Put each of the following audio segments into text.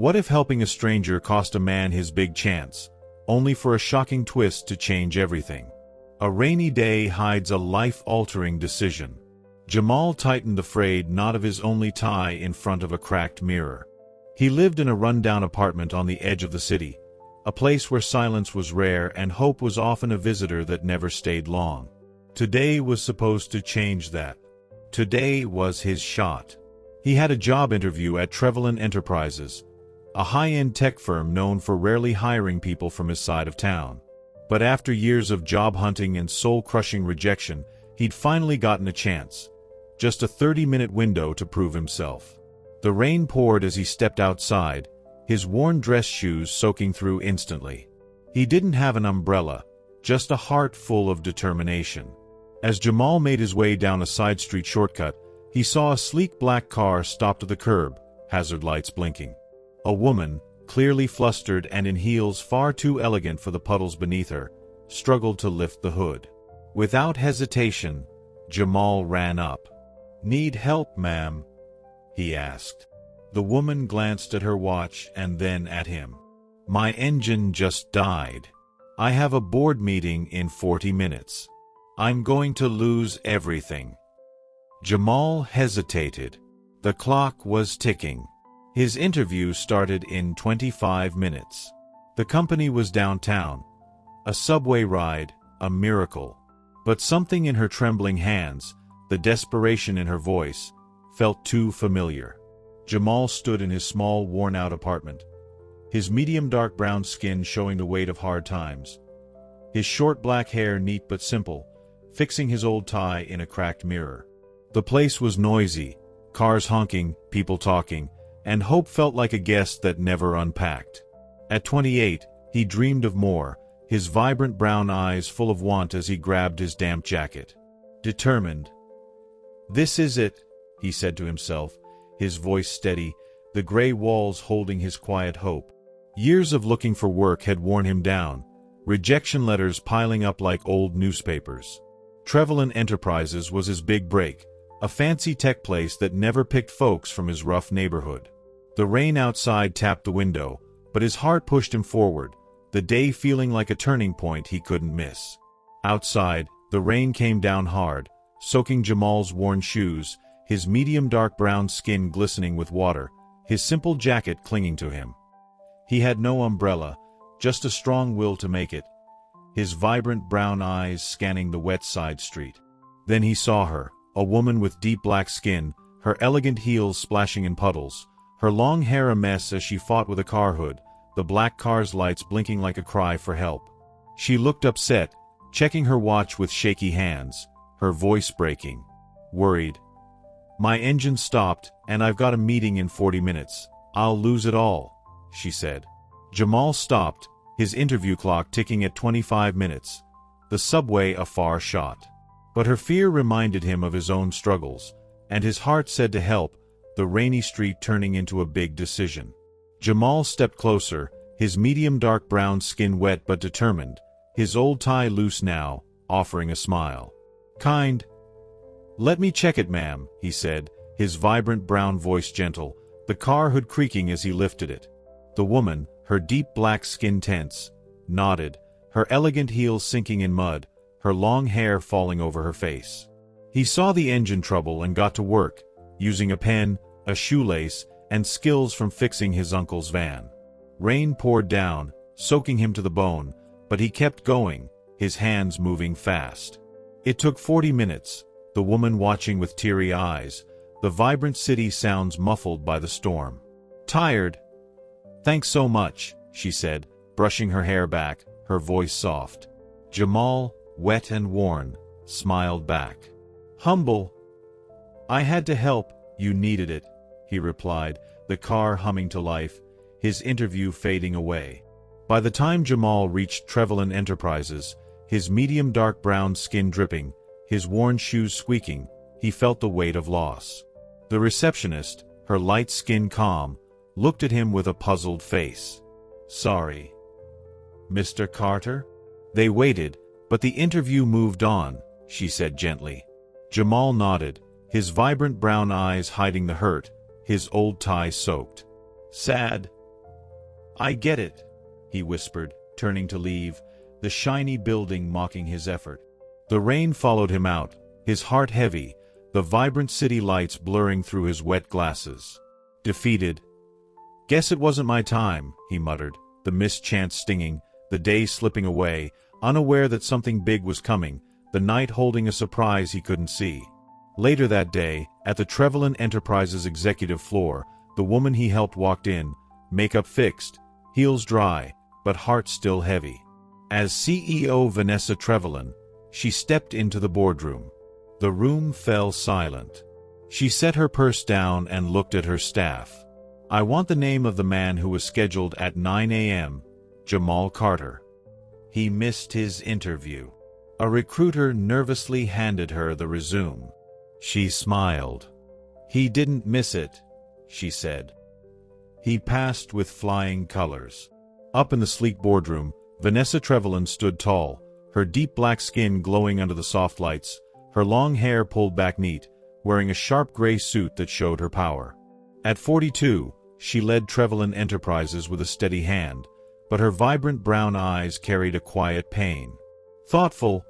What if helping a stranger cost a man his big chance, only for a shocking twist to change everything? A rainy day hides a life-altering decision. Jamal tightened the frayed knot of his only tie in front of a cracked mirror. He lived in a run-down apartment on the edge of the city, a place where silence was rare and hope was often a visitor that never stayed long. Today was supposed to change that. Today was his shot. He had a job interview at Trevelyan Enterprises, a high-end tech firm known for rarely hiring people from his side of town. But after years of job hunting and soul-crushing rejection, he'd finally gotten a chance. Just a 30-minute window to prove himself. The rain poured as he stepped outside, his worn dress shoes soaking through instantly. He didn't have an umbrella, just a heart full of determination. As Jamal made his way down a side street shortcut, he saw a sleek black car stop to the curb, hazard lights blinking. A woman, clearly flustered and in heels far too elegant for the puddles beneath her, struggled to lift the hood. Without hesitation, Jamal ran up. "Need help, ma'am?" he asked. The woman glanced at her watch and then at him. "My engine just died. I have a board meeting in 40 minutes. I'm going to lose everything." Jamal hesitated. The clock was ticking. His interview started in 25 minutes. The company was downtown. A subway ride, a miracle. But something in her trembling hands, the desperation in her voice, felt too familiar. Jamal stood in his small, worn-out apartment, his medium dark brown skin showing the weight of hard times. His short black hair neat but simple, fixing his old tie in a cracked mirror. The place was noisy, cars honking, people talking, and hope felt like a guest that never unpacked. At 28, he dreamed of more, his vibrant brown eyes full of want as he grabbed his damp jacket. Determined. "This is it," he said to himself, his voice steady, the gray walls holding his quiet hope. Years of looking for work had worn him down, rejection letters piling up like old newspapers. Trevelyan Enterprises was his big break, a fancy tech place that never picked folks from his rough neighborhood. The rain outside tapped the window, but his heart pushed him forward, the day feeling like a turning point he couldn't miss. Outside, the rain came down hard, soaking Jamal's worn shoes, his medium dark brown skin glistening with water, his simple jacket clinging to him. He had no umbrella, just a strong will to make it, his vibrant brown eyes scanning the wet side street. Then he saw her, a woman with deep black skin, her elegant heels splashing in puddles, her long hair a mess as she fought with a car hood, the black car's lights blinking like a cry for help. She looked upset, checking her watch with shaky hands, her voice breaking. Worried. "My engine stopped, and I've got a meeting in 40 minutes. I'll lose it all," she said. Jamal stopped, his interview clock ticking at 25 minutes, the subway a far shot. But her fear reminded him of his own struggles, and his heart said to help, the rainy street turning into a big decision. Jamal stepped closer, his medium dark brown skin wet but determined, his old tie loose now, offering a smile. "Kind." "Let me check it, ma'am," he said, his vibrant brown voice gentle, the car hood creaking as he lifted it. The woman, her deep black skin tense, nodded, her elegant heels sinking in mud, her long hair falling over her face. He saw the engine trouble and got to work, using a pen, a shoelace, and skills from fixing his uncle's van. Rain poured down, soaking him to the bone, but he kept going, his hands moving fast. It took 40 minutes, the woman watching with teary eyes, the vibrant city sounds muffled by the storm. "Tired?" "Thanks so much," she said, brushing her hair back, her voice soft. Jamal, wet and worn, smiled back. "Humble." "I had to help, you needed it," he replied, the car humming to life, his interview fading away. By the time Jamal reached Trevelyan Enterprises, his medium dark brown skin dripping, his worn shoes squeaking, he felt the weight of loss. The receptionist, her light skin calm, looked at him with a puzzled face. "Sorry, Mr. Carter?" They waited, but the interview moved on, she said gently. Jamal nodded, his vibrant brown eyes hiding the hurt, his old tie soaked. "Sad," I get it, he whispered, turning to leave, the shiny building mocking his effort. The rain followed him out, his heart heavy, the vibrant city lights blurring through his wet glasses. Defeated. Guess it wasn't my time, he muttered, the mischance stinging, the day slipping away, unaware that something big was coming, the night holding a surprise he couldn't see. Later that day, at the Trevelyan Enterprises executive floor, the woman he helped walked in, makeup fixed, heels dry, but heart still heavy. As CEO Vanessa Trevelyan, she stepped into the boardroom. The room fell silent. She set her purse down and looked at her staff. I want the name of the man who was scheduled at 9 a.m., Jamal Carter. He missed his interview. A recruiter nervously handed her the resume. She smiled. He didn't miss it, she said. He passed with flying colors. Up in the sleek boardroom, Vanessa Trevelyan stood tall, her deep black skin glowing under the soft lights, her long hair pulled back neat, wearing a sharp gray suit that showed her power. At 42, she led Trevelyan Enterprises with a steady hand, but her vibrant brown eyes carried a quiet pain. Thoughtful.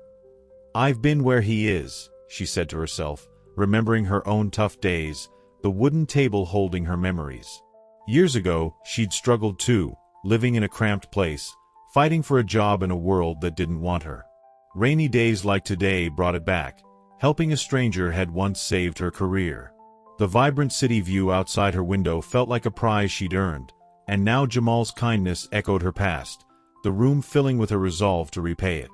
I've been where he is, she said to herself, remembering her own tough days, the wooden table holding her memories. Years ago, she'd struggled too, living in a cramped place, fighting for a job in a world that didn't want her. Rainy days like today brought it back. Helping a stranger had once saved her career. The vibrant city view outside her window felt like a prize she'd earned, and now Jamal's kindness echoed her past, the room filling with her resolve to repay it.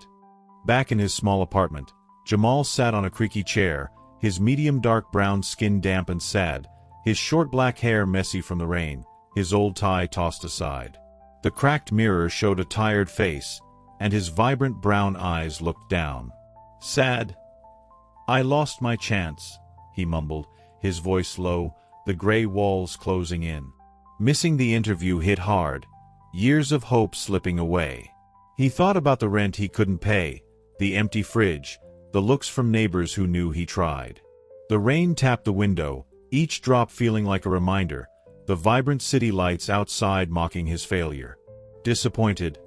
Back in his small apartment, Jamal sat on a creaky chair, his medium dark brown skin damp and sad, his short black hair messy from the rain, his old tie tossed aside. The cracked mirror showed a tired face, and his vibrant brown eyes looked down. Sad. I lost my chance, he mumbled, his voice low, the gray walls closing in. Missing the interview hit hard, years of hope slipping away. He thought about the rent he couldn't pay, the empty fridge, the looks from neighbors who knew he tried. The rain tapped the window, each drop feeling like a reminder, the vibrant city lights outside mocking his failure. Disappointed.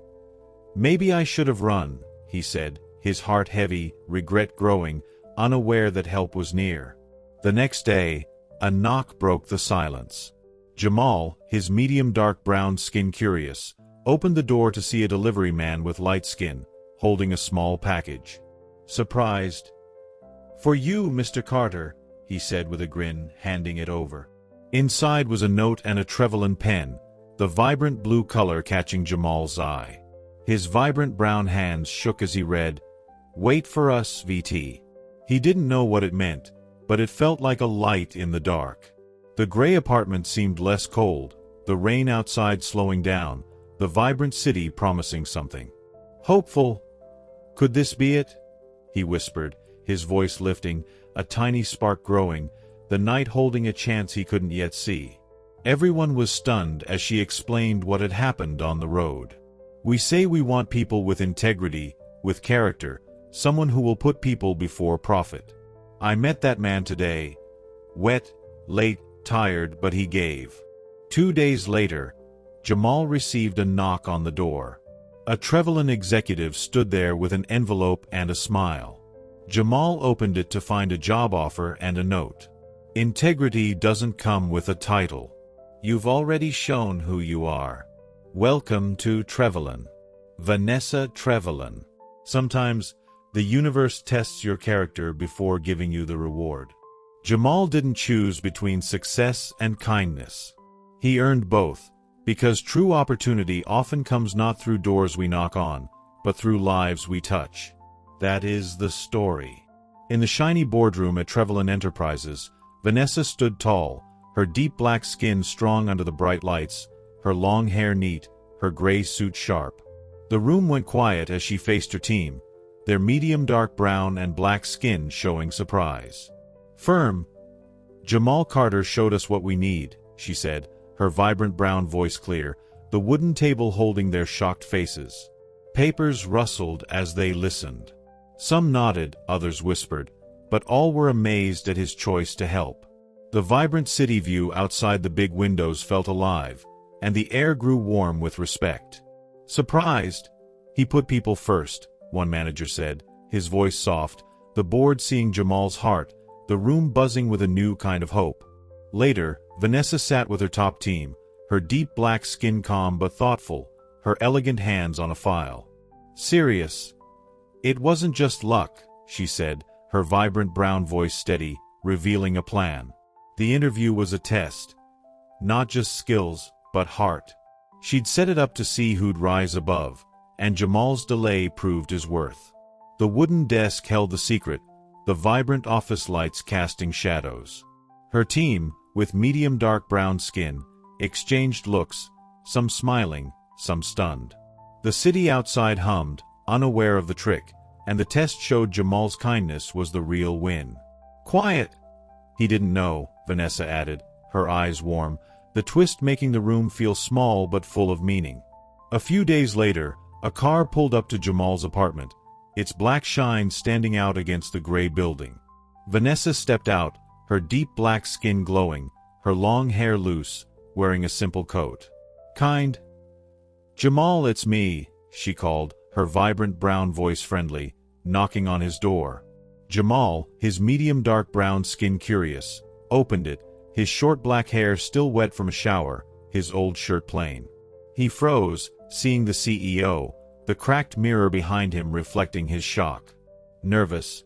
Maybe I should have run, he said, his heart heavy, regret growing, unaware that help was near. The next day, a knock broke the silence. Jamal, his medium dark brown skin curious, opened the door to see a delivery man with light skin, holding a small package. Surprised. For you, Mr. Carter, he said with a grin, handing it over. Inside was a note and a Trevelyan pen, the vibrant blue color catching Jamal's eye. His vibrant brown hands shook as he read, "Wait for us, VT." He didn't know what it meant, but it felt like a light in the dark. The gray apartment seemed less cold, the rain outside slowing down, the vibrant city promising something. Hopeful. Could this be it? He whispered, his voice lifting, a tiny spark growing, the night holding a chance he couldn't yet see. Everyone was stunned as she explained what had happened on the road. We say we want people with integrity, with character, someone who will put people before profit. I met that man today. Wet, late, tired, but he gave. 2 days later, Jamal received a knock on the door. A Trevelyan executive stood there with an envelope and a smile. Jamal opened it to find a job offer and a note. Integrity doesn't come with a title. You've already shown who you are. Welcome to Trevelyan. Vanessa Trevelyan. Sometimes, the universe tests your character before giving you the reward. Jamal didn't choose between success and kindness. He earned both, because true opportunity often comes not through doors we knock on, but through lives we touch. That is the story. In the shiny boardroom at Trevelyan Enterprises, Vanessa stood tall, her deep black skin strong under the bright lights, her long hair neat, her gray suit sharp. The room went quiet as she faced her team, their medium dark brown and black skin showing surprise. Firm. Jamal Carter showed us what we need, she said, her vibrant brown voice clear, the wooden table holding their shocked faces. Papers rustled as they listened. Some nodded, others whispered, but all were amazed at his choice to help. The vibrant city view outside the big windows felt alive, and the air grew warm with respect. Surprised? He put people first, one manager said, his voice soft, the board seeing Jamal's heart, the room buzzing with a new kind of hope. Later, Vanessa sat with her top team, her deep black skin calm but thoughtful, her elegant hands on a file. Serious. It wasn't just luck, she said, her vibrant brown voice steady, revealing a plan. The interview was a test. Not just skills, but heart. She'd set it up to see who'd rise above, and Jamal's delay proved his worth. The wooden desk held the secret, the vibrant office lights casting shadows. Her team, with medium dark brown skin, exchanged looks, some smiling, some stunned. The city outside hummed, unaware of the trick, and the test showed Jamal's kindness was the real win. Quiet! He didn't know, Vanessa added, her eyes warm, the twist making the room feel small but full of meaning. A few days later, a car pulled up to Jamal's apartment, its black shine standing out against the gray building. Vanessa stepped out, her deep black skin glowing, her long hair loose, wearing a simple coat. Kind? Jamal, it's me, she called, her vibrant brown voice friendly, knocking on his door. Jamal, his medium dark brown skin curious, opened it, his short black hair still wet from a shower, his old shirt plain. He froze, seeing the CEO, the cracked mirror behind him reflecting his shock. Nervous.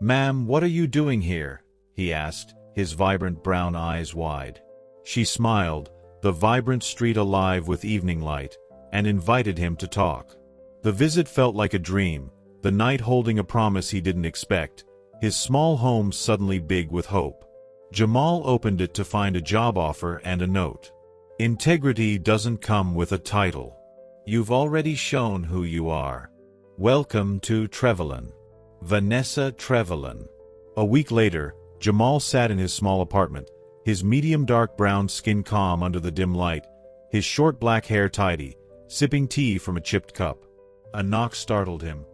Ma'am, what are you doing here? He asked, his vibrant brown eyes wide. She smiled, the vibrant street alive with evening light, and invited him to talk. The visit felt like a dream, the night holding a promise he didn't expect, his small home suddenly big with hope. Jamal opened it to find a job offer and a note. Integrity doesn't come with a title. You've already shown who you are. Welcome to Trevelyan. Vanessa Trevelyan. A week later, Jamal sat in his small apartment, his medium dark brown skin calm under the dim light, his short black hair tidy, sipping tea from a chipped cup. A knock startled him,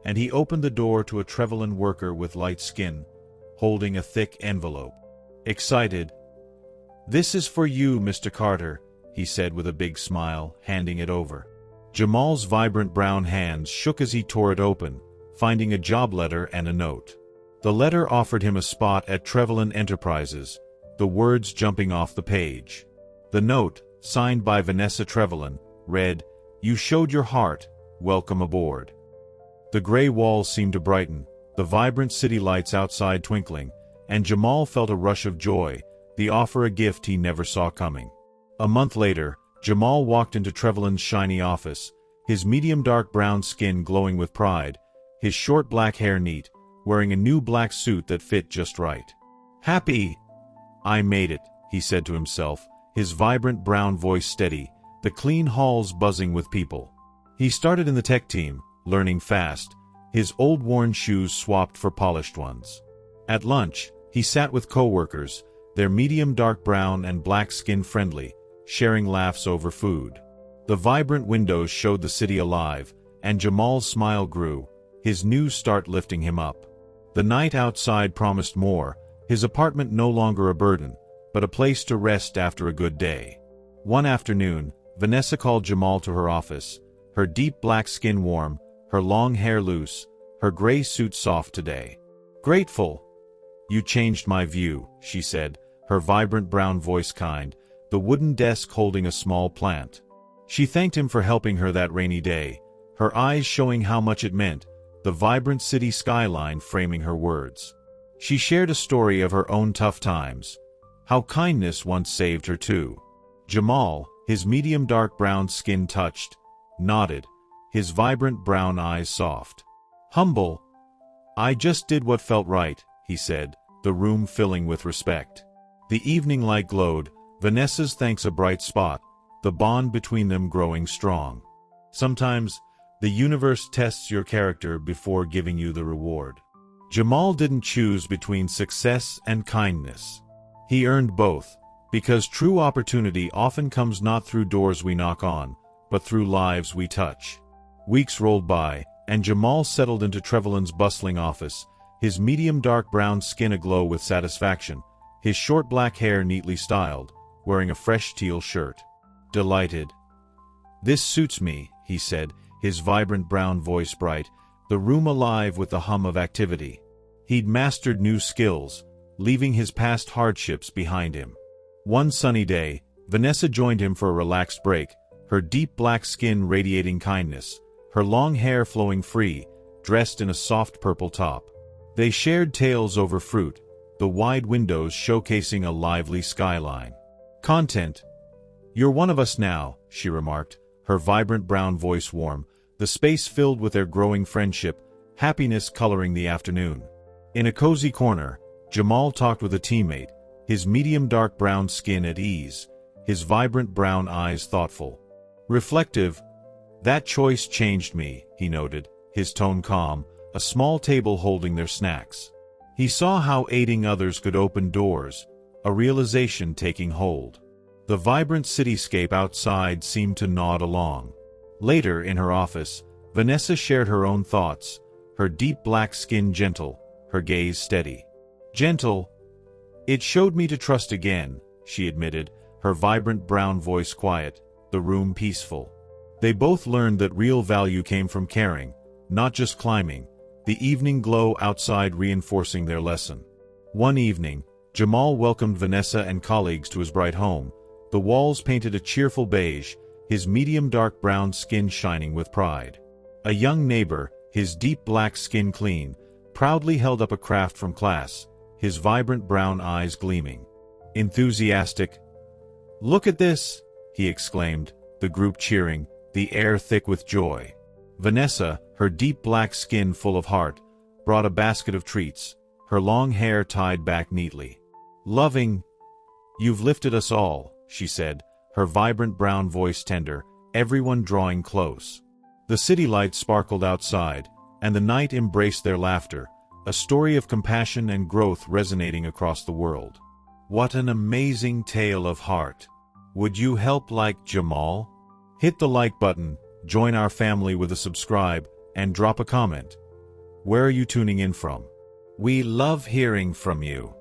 and he opened the door to a Trevelyan worker with light skin, holding a thick envelope. Excited. This is for you, Mr. Carter, he said with a big smile, handing it over. Jamal's vibrant brown hands shook as he tore it open, finding a job letter and a note. The letter offered him a spot at Trevelyan Enterprises, the words jumping off the page. The note, signed by Vanessa Trevelyan, read, "You showed your heart, welcome aboard." The gray walls seemed to brighten, the vibrant city lights outside twinkling, and Jamal felt a rush of joy, the offer a gift he never saw coming. A month later, Jamal walked into Trevelyan's shiny office, his medium dark brown skin glowing with pride, his short black hair neat, wearing a new black suit that fit just right. Happy! I made it, he said to himself, his vibrant brown voice steady, the clean halls buzzing with people. He started in the tech team, learning fast, his old worn shoes swapped for polished ones. At lunch, he sat with coworkers, their medium dark brown and black skin friendly, sharing laughs over food. The vibrant windows showed the city alive, and Jamal's smile grew, his new start lifting him up. The night outside promised more, his apartment no longer a burden, but a place to rest after a good day. One afternoon, Vanessa called Jamal to her office, her deep black skin warm, her long hair loose, her gray suit soft today. Grateful. You changed my view, she said, her vibrant brown voice kind, the wooden desk holding a small plant. She thanked him for helping her that rainy day, her eyes showing how much it meant, the vibrant city skyline framing her words. She shared a story of her own tough times, how kindness once saved her too. Jamal, his medium dark brown skin touched, nodded, his vibrant brown eyes soft. Humble. I just did what felt right, he said, the room filling with respect. The evening light glowed, Vanessa's thanks a bright spot, the bond between them growing strong. Sometimes, the universe tests your character before giving you the reward. Jamal didn't choose between success and kindness. He earned both, because true opportunity often comes not through doors we knock on, but through lives we touch. Weeks rolled by, and Jamal settled into Trevelyan's bustling office, his medium dark brown skin aglow with satisfaction, his short black hair neatly styled, wearing a fresh teal shirt. delighted. "This suits me," he said, his vibrant brown voice bright, the room alive with the hum of activity. He'd mastered new skills, leaving his past hardships behind him. One sunny day, Vanessa joined him for a relaxed break, her deep black skin radiating kindness, her long hair flowing free, dressed in a soft purple top. They shared tales over fruit, the wide windows showcasing a lively skyline. Content. "You're one of us now," she remarked, her vibrant brown voice warm, the space filled with their growing friendship, happiness coloring the afternoon. In a cozy corner, Jamal talked with a teammate, his medium dark brown skin at ease, his vibrant brown eyes thoughtful. Reflective. "That choice changed me," he noted, his tone calm, a small table holding their snacks. He saw how aiding others could open doors, a realization taking hold. The vibrant cityscape outside seemed to nod along. Later, in her office, Vanessa shared her own thoughts, her deep black skin gentle, her gaze steady. "Gentle. It showed me to trust again," she admitted, her vibrant brown voice quiet, the room peaceful. They both learned that real value came from caring, not just climbing, the evening glow outside reinforcing their lesson. One evening, Jamal welcomed Vanessa and colleagues to his bright home, the walls painted a cheerful beige, his medium dark brown skin shining with pride. A young neighbor, his deep black skin clean, proudly held up a craft from class, his vibrant brown eyes gleaming. Enthusiastic. "Look at this!" he exclaimed, the group cheering, the air thick with joy. Vanessa, her deep black skin full of heart, brought a basket of treats, her long hair tied back neatly. "Loving. You've lifted us all," she said, her vibrant brown voice tender, everyone drawing close. The city lights sparkled outside, and the night embraced their laughter, a story of compassion and growth resonating across the world. What an amazing tale of heart. Would you help like Jamal? Hit the like button, join our family with a subscribe, and drop a comment. Where are you tuning in from? We love hearing from you.